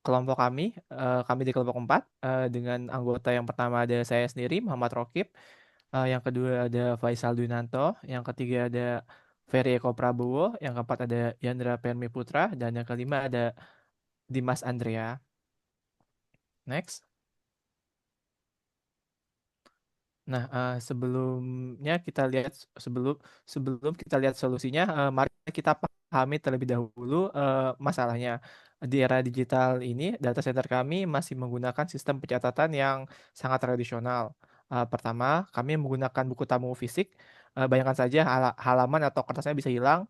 kelompok kami di kelompok 4 dengan anggota yang pertama ada saya sendiri Muhammad Rokib, yang kedua ada Faisal Dwinanto, yang ketiga ada Ferry Eko Prabowo, yang keempat ada Yandra Permi Putra, dan yang kelima ada Dimas Andrea. Next. Nah, sebelumnya kita lihat sebelum sebelum kita lihat solusinya, mari kita pahami terlebih dahulu masalahnya. Di era digital ini, data center kami masih menggunakan sistem pencatatan yang sangat tradisional. Pertama, kami menggunakan buku tamu fisik. Bayangkan saja halaman atau kertasnya bisa hilang,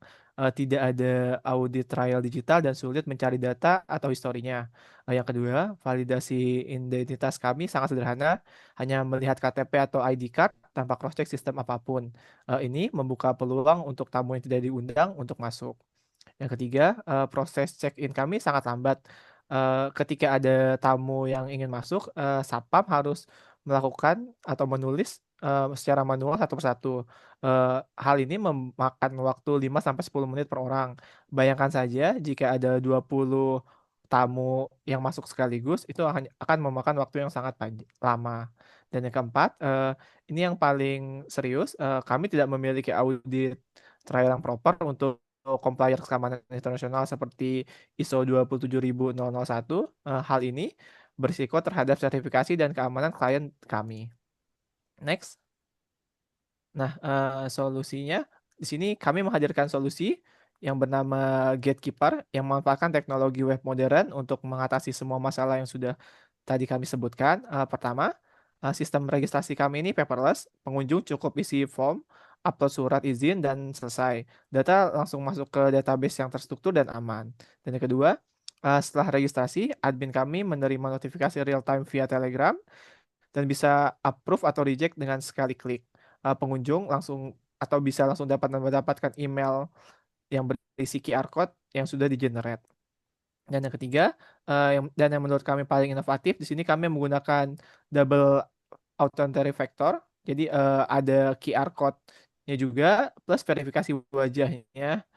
tidak ada audit trial digital dan sulit mencari data atau historinya. Yang kedua, validasi identitas kami sangat sederhana, hanya melihat KTP atau ID card tanpa cross-check sistem apapun. Ini membuka peluang untuk tamu yang tidak diundang untuk masuk. Yang ketiga, proses check-in kami sangat lambat. Ketika ada tamu yang ingin masuk, Satpam harus melakukan atau menulis secara manual satu persatu. Hal ini memakan waktu 5 sampai 10 menit per orang. Bayangkan saja jika ada 20 tamu yang masuk sekaligus, itu akan memakan waktu yang sangat lama. Dan yang keempat, ini yang paling serius, kami tidak memiliki audit trial yang proper untuk compliance keamanan internasional seperti ISO 27001. Hal ini berisiko terhadap sertifikasi dan keamanan klien kami. Next. Nah, solusinya di sini kami menghadirkan solusi yang bernama Gatekeeper yang memanfaatkan teknologi web modern untuk mengatasi semua masalah yang sudah tadi kami sebutkan. Pertama, sistem registrasi kami ini paperless. Pengunjung cukup isi form, upload surat izin, dan selesai. Data langsung masuk ke database yang terstruktur dan aman. Dan yang kedua, setelah registrasi, admin kami menerima notifikasi real time via Telegram dan bisa approve atau reject dengan sekali klik. Pengunjung langsung atau bisa langsung dapat mendapatkan email yang berisi QR code yang sudah di-generate. Dan yang ketiga, dan yang menurut kami paling inovatif, di sini kami menggunakan double authenticator factor. Jadi ada QR code-nya juga plus verifikasi wajahnya.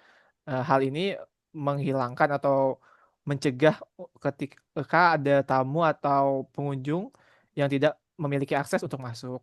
Hal ini menghilangkan atau mencegah ketika ada tamu atau pengunjung yang tidak memiliki akses untuk masuk.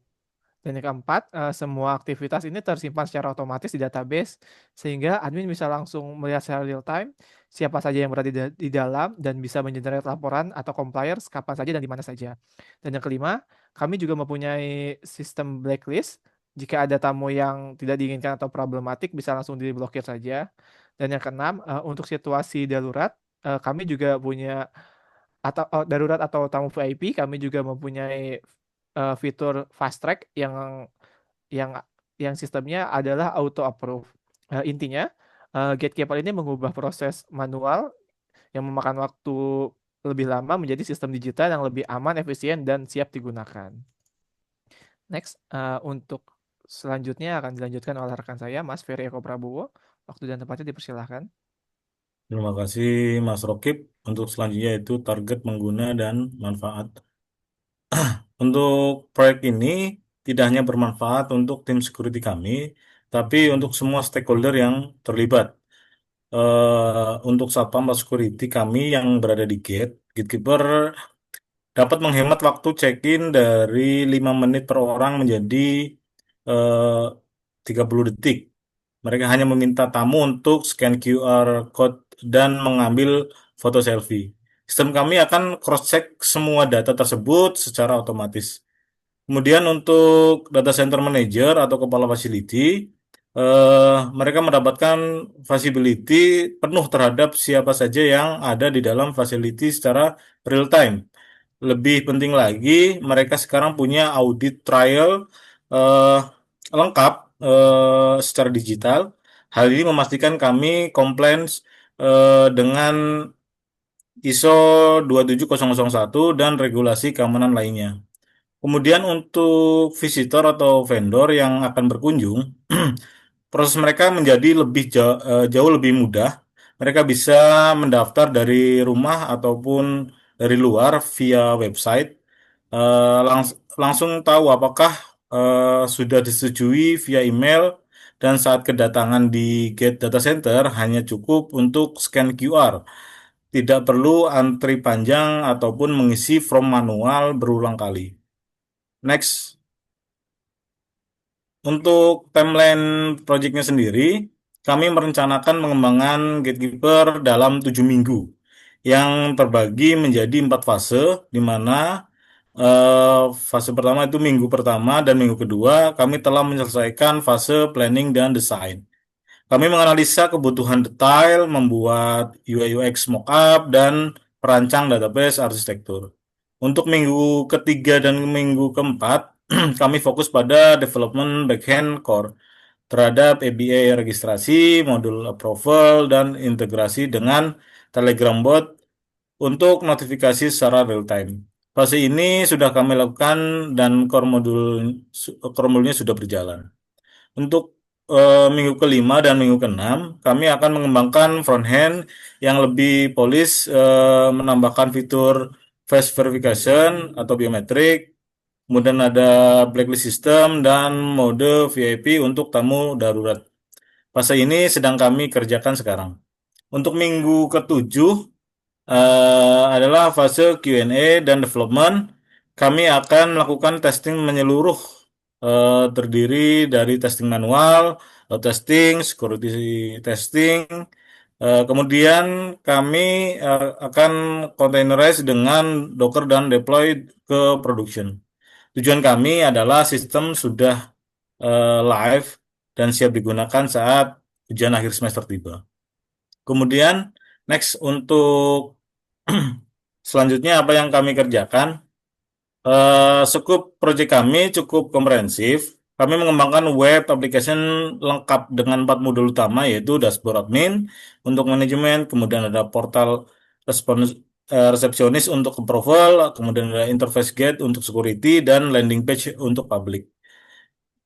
Dan yang keempat, semua aktivitas ini tersimpan secara otomatis di database sehingga admin bisa langsung melihat secara real time siapa saja yang berada di dalam dan bisa mengenerate laporan atau compliance kapan saja dan di mana saja. Dan yang kelima, kami juga mempunyai sistem blacklist. Jika ada tamu yang tidak diinginkan atau problematik bisa langsung diblokir saja. Dan yang keenam, untuk situasi darurat, kami juga punya atau darurat atau tamu VIP, kami juga mempunyai fitur fast track yang yang sistemnya adalah auto approve. Intinya, Gatekeeper ini mengubah proses manual yang memakan waktu lebih lama menjadi sistem digital yang lebih aman, efisien, dan siap digunakan. Next, untuk selanjutnya akan dilanjutkan oleh rekan saya, Mas Ferry Eko Prabowo. Waktu dan tempatnya dipersilahkan. Terima kasih Mas Rokib. Untuk selanjutnya itu target pengguna dan manfaat. Untuk proyek ini tidak hanya bermanfaat untuk tim security kami, tapi untuk semua stakeholder yang terlibat. Untuk satpam atau security kami yang berada di Gatekeeper dapat menghemat waktu check-in dari 5 menit per orang menjadi eh, 30 detik. Mereka hanya meminta tamu untuk scan QR code dan mengambil foto selfie. Sistem kami akan cross-check semua data tersebut secara otomatis. Kemudian untuk data center manager atau kepala facility, mereka mendapatkan visibility penuh terhadap siapa saja yang ada di dalam facility secara real time. Lebih penting lagi, mereka sekarang punya audit trial eh, lengkap secara digital. Hal ini memastikan kami compliance dengan ISO 27001 dan regulasi keamanan lainnya. Kemudian untuk visitor atau vendor yang akan berkunjung, proses mereka menjadi jauh lebih mudah. Mereka bisa mendaftar dari rumah ataupun dari luar via website. Langsung tahu apakah sudah disetujui via email dan saat kedatangan di Gate Data Center hanya cukup untuk scan QR. tidak perlu antri panjang ataupun mengisi form manual berulang kali. Next, untuk timeline proyeknya sendiri, kami merencanakan pengembangan Gatekeeper dalam 7 minggu yang terbagi menjadi 4 fase, di mana fase pertama itu minggu pertama dan minggu kedua kami telah menyelesaikan fase planning dan desain. Kami menganalisa kebutuhan detail, membuat UI UX mockup, dan perancang database arsitektur. Untuk minggu ketiga dan minggu keempat, kami fokus pada development backend core terhadap API registrasi, modul approval, dan integrasi dengan Telegram bot untuk notifikasi secara real time. Fase ini sudah kami lakukan dan core modulnya sudah berjalan. Untuk minggu kelima dan minggu keenam, kami akan mengembangkan front-end yang lebih polis, menambahkan fitur face verification atau biometrik, kemudian ada blacklist system dan mode VIP untuk tamu darurat. Fase ini sedang kami kerjakan sekarang. Untuk minggu ketujuh adalah fase Q&A dan development. Kami akan melakukan testing menyeluruh, terdiri dari testing manual, testing, security testing. Kemudian kami akan containerize dengan Docker dan deploy ke production. Tujuan kami adalah sistem sudah live dan siap digunakan saat ujian akhir semester tiba. Kemudian next untuk selanjutnya apa yang kami kerjakan? Skup proyek kami cukup komprehensif. Kami mengembangkan web application lengkap dengan 4 modul utama yaitu dashboard admin untuk manajemen, kemudian ada portal resepsionis untuk approval, kemudian ada interface gate untuk security dan landing page untuk public.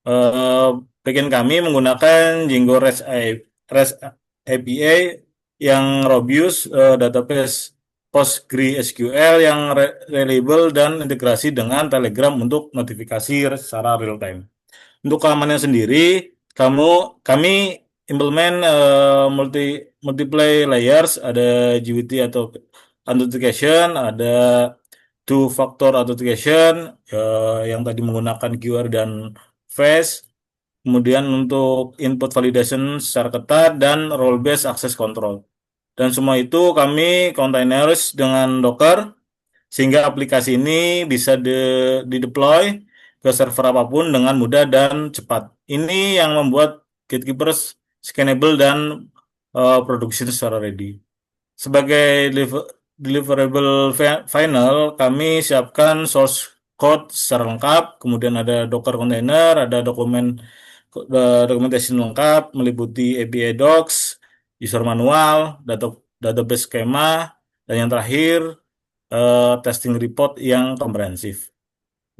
Eh, Bagian kami menggunakan Django REST API yang robust, database PostgreSQL yang reliable dan integrasi dengan Telegram untuk notifikasi secara real time. Untuk keamanan sendiri, kami implement multiple layers, ada GWT atau authentication, ada two factor authentication yang tadi menggunakan QR dan face, kemudian untuk input validation secara ketat dan role based access control. Dan semua itu kami containers dengan Docker sehingga aplikasi ini bisa di-deploy ke server apapun dengan mudah dan cepat. Ini yang membuat Gatekeepers scalable dan production secara ready. Sebagai deliverable final, kami siapkan source code secara lengkap, kemudian ada Docker container, ada dokumentasi lengkap meliputi API docs, user manual, database skema, dan yang terakhir testing report yang komprehensif.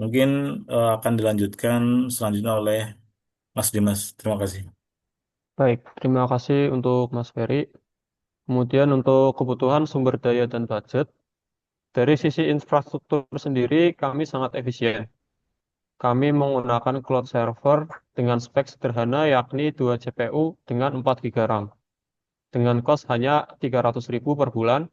Mungkin akan dilanjutkan selanjutnya oleh Mas Dimas. Terima kasih. Baik, terima kasih untuk Mas Ferry. Kemudian untuk kebutuhan sumber daya dan budget, dari sisi infrastruktur sendiri kami sangat efisien. Kami menggunakan cloud server dengan spek sederhana yakni 2 CPU dengan 4 GB RAM. Dengan cost hanya 300.000 per bulan.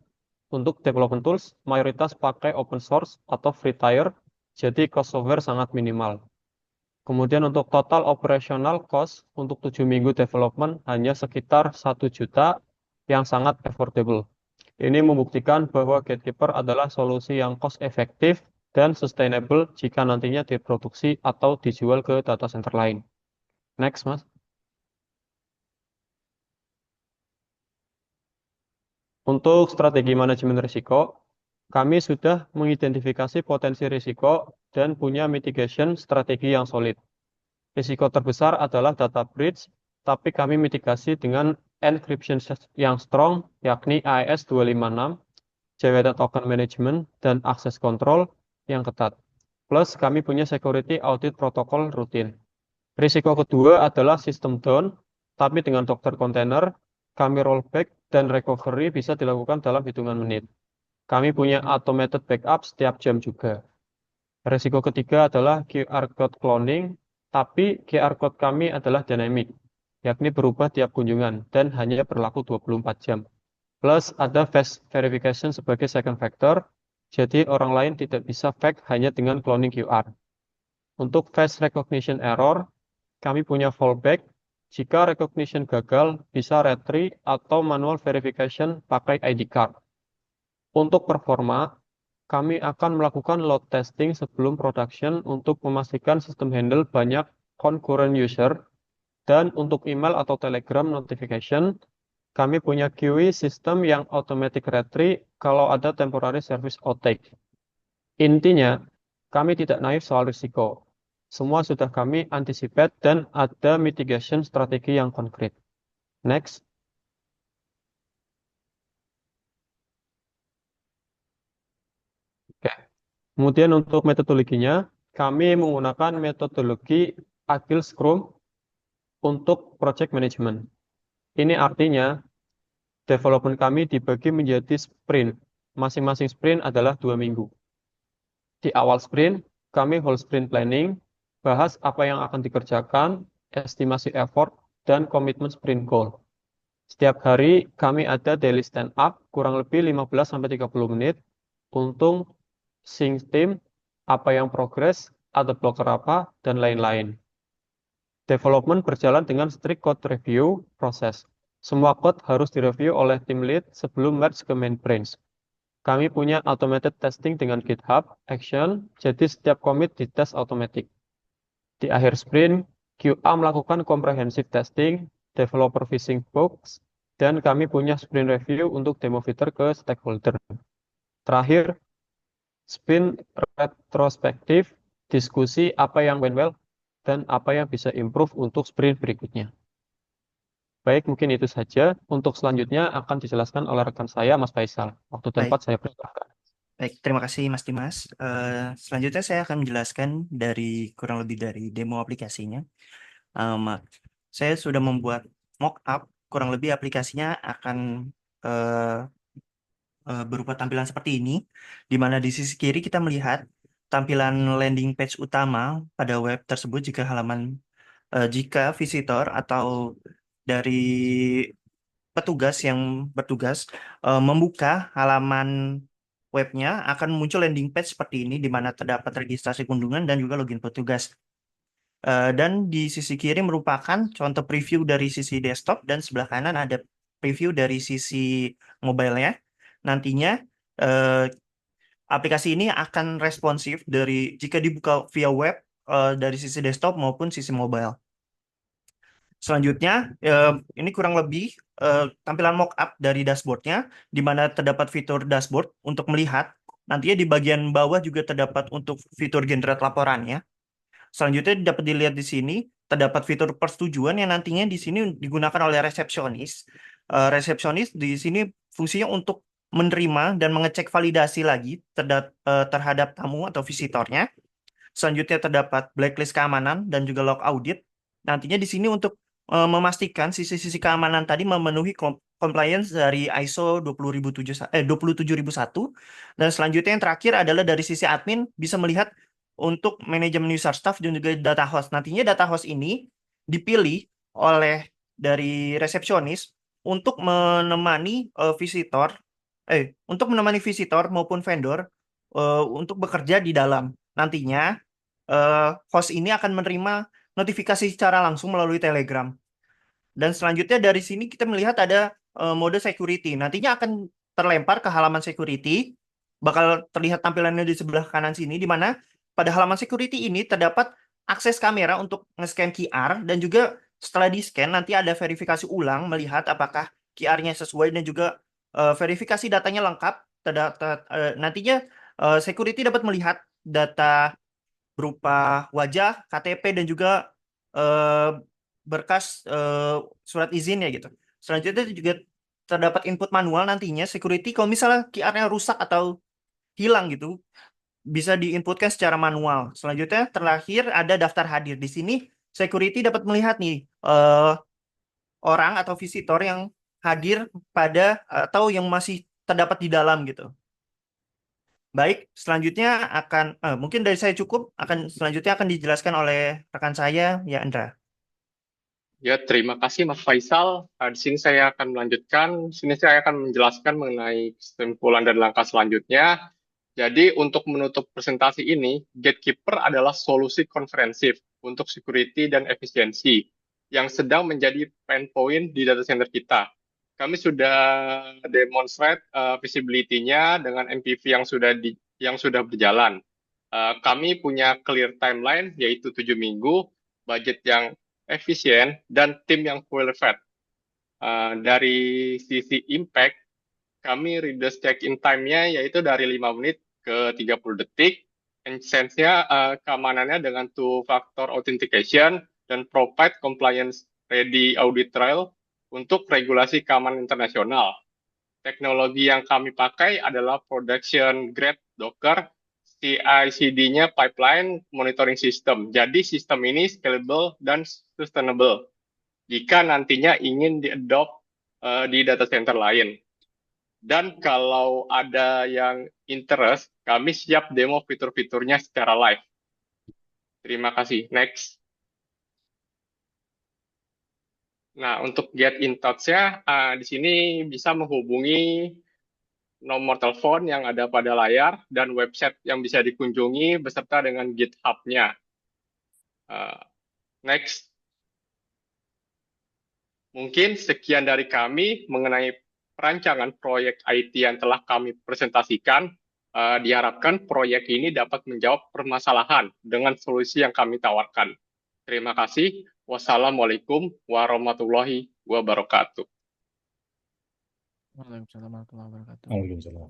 Untuk development tools, mayoritas pakai open source atau free tier, jadi cost software sangat minimal. Kemudian untuk total operational cost untuk 7 minggu development hanya sekitar 1 juta yang sangat affordable. Ini membuktikan bahwa Gatekeeper adalah solusi yang cost efektif dan sustainable jika nantinya diproduksi atau dijual ke data center lain. Next, Mas. Untuk strategi manajemen risiko, kami sudah mengidentifikasi potensi risiko dan punya mitigation strategi yang solid. Risiko terbesar adalah data breach, tapi kami mitigasi dengan encryption yang strong, yakni AES 256, JWT token management, dan access control yang ketat. Plus, kami punya security audit protokol rutin. Risiko kedua adalah sistem down, tapi dengan Docker container, kami rollback dan recovery bisa dilakukan dalam hitungan menit. Kami punya automated backup setiap jam juga. Risiko ketiga adalah QR code cloning, tapi QR code kami adalah dynamic, yakni berubah tiap kunjungan dan hanya berlaku 24 jam. Plus ada face verification sebagai second factor, jadi orang lain tidak bisa fake hanya dengan cloning QR. Untuk face recognition error, kami punya fallback. Jika recognition gagal, bisa retry atau manual verification pakai ID card. Untuk performa, kami akan melakukan load testing sebelum production untuk memastikan sistem handle banyak concurrent user. Dan untuk email atau telegram notification, kami punya QE sistem yang automatic retry kalau ada temporary service outage. Intinya, kami tidak naif soal risiko. Semua sudah kami anticipate dan ada mitigation strategi yang konkret. Next. Oke. Kemudian untuk metodologinya, kami menggunakan metodologi Agile Scrum untuk project management. Ini artinya development kami dibagi menjadi sprint. Masing-masing sprint adalah 2 minggu. Di awal sprint, kami whole sprint planning, bahas apa yang akan dikerjakan, estimasi effort, dan komitmen sprint goal. Setiap hari kami ada daily stand up kurang lebih 15-30 menit untuk sync team, apa yang progress, ada blocker apa, dan lain-lain. Development berjalan dengan strict code review proses. Semua code harus direview oleh tim lead sebelum merge ke main branch. Kami punya automated testing dengan GitHub Action, jadi setiap commit dites otomatis. Di akhir sprint, QA melakukan comprehensive testing, developer fishing bugs, dan kami punya sprint review untuk demo fitur ke stakeholder. Terakhir, sprint retrospektif, diskusi apa yang went well, dan apa yang bisa improve untuk sprint berikutnya. Baik, mungkin itu saja. Untuk selanjutnya akan dijelaskan oleh rekan saya, Mas Faisal. Waktu dan Baik, tempat saya persilahkan. baik. Terima kasih Mas Dimas. Selanjutnya saya akan menjelaskan kurang lebih dari demo aplikasinya. Saya sudah membuat mock-up, kurang lebih aplikasinya akan eh, berupa tampilan seperti ini, di mana di sisi kiri kita melihat tampilan landing page utama pada web tersebut jika visitor atau dari petugas yang bertugas membuka halaman webnya akan muncul landing page seperti ini di mana terdapat registrasi kunjungan dan juga login petugas. Dan di sisi kiri merupakan contoh preview dari sisi desktop dan sebelah kanan ada preview dari sisi mobile-nya. Nantinya eh, aplikasi ini akan responsif jika dibuka via web dari sisi desktop maupun sisi mobile. Selanjutnya, ini kurang lebih tampilan mockup dari dashboardnya, di mana terdapat fitur dashboard untuk melihat. Nantinya di bagian bawah juga terdapat untuk fitur generate laporannya. Selanjutnya dapat dilihat di sini, terdapat fitur persetujuan yang nantinya di sini digunakan oleh resepsionis. Resepsionis di sini fungsinya untuk menerima dan mengecek validasi lagi terhadap tamu atau visitornya. Selanjutnya terdapat blacklist keamanan dan juga log audit. Nantinya di sini untuk memastikan sisi-sisi keamanan tadi memenuhi compliance dari ISO 27001. Dan selanjutnya yang terakhir adalah dari sisi admin bisa melihat untuk manajemen user staff dan juga data host. Nantinya data host ini dipilih oleh dari resepsionis untuk menemani visitor maupun vendor untuk bekerja di dalam. Nantinya host ini akan menerima notifikasi secara langsung melalui Telegram. Dan selanjutnya dari sini kita melihat ada mode security. Nantinya akan terlempar ke halaman security. Bakal terlihat tampilannya di sebelah kanan sini, di mana pada halaman security ini terdapat akses kamera untuk nge-scan QR, dan juga setelah di-scan nanti ada verifikasi ulang melihat apakah QR-nya sesuai dan juga verifikasi datanya lengkap. Nantinya security dapat melihat data berupa wajah, KTP, dan juga eh, berkas surat izin ya gitu. Selanjutnya juga terdapat input manual nantinya security kalau misalnya QR-nya rusak atau hilang gitu bisa diinputkan secara manual. Selanjutnya terakhir ada daftar hadir. Di sini security dapat melihat nih orang atau visitor yang hadir atau yang masih terdapat di dalam gitu. Baik, selanjutnya mungkin dari saya cukup, selanjutnya akan dijelaskan oleh rekan saya, ya Andra. Ya, terima kasih Mas Faisal. Di sini saya akan melanjutkan. Di sini saya akan menjelaskan mengenai kesimpulan dan langkah selanjutnya. Jadi, untuk menutup presentasi ini, Gatekeeper adalah solusi konferensif untuk security dan efisiensi yang sedang menjadi pain point di data center kita. Kami sudah demonstrate visibility-nya dengan MPV yang sudah berjalan. Kami punya clear timeline, yaitu 7 minggu, budget yang efisien, dan tim yang qualified. Dari sisi impact, kami reduce check-in time-nya yaitu dari 5 menit ke 30 detik. Sense-nya keamanannya dengan two-factor authentication dan provide compliance-ready audit trail untuk regulasi keamanan internasional. Teknologi yang kami pakai adalah production grade Docker, CI/CD-nya pipeline monitoring system. Jadi sistem ini scalable dan sustainable jika nantinya ingin di-adopt di data center lain. Dan kalau ada yang interest, kami siap demo fitur-fiturnya secara live. Terima kasih. Next. Nah, untuk get in touch-nya, di sini bisa menghubungi nomor telepon yang ada pada layar dan website yang bisa dikunjungi beserta dengan GitHub-nya. Next. Mungkin sekian dari kami mengenai perancangan proyek IT yang telah kami presentasikan. Diharapkan proyek ini dapat menjawab permasalahan dengan solusi yang kami tawarkan. Terima kasih. Wassalamualaikum warahmatullahi wabarakatuh. Waalaikumsalam warahmatullahi wabarakatuh. Waalaikumsalam.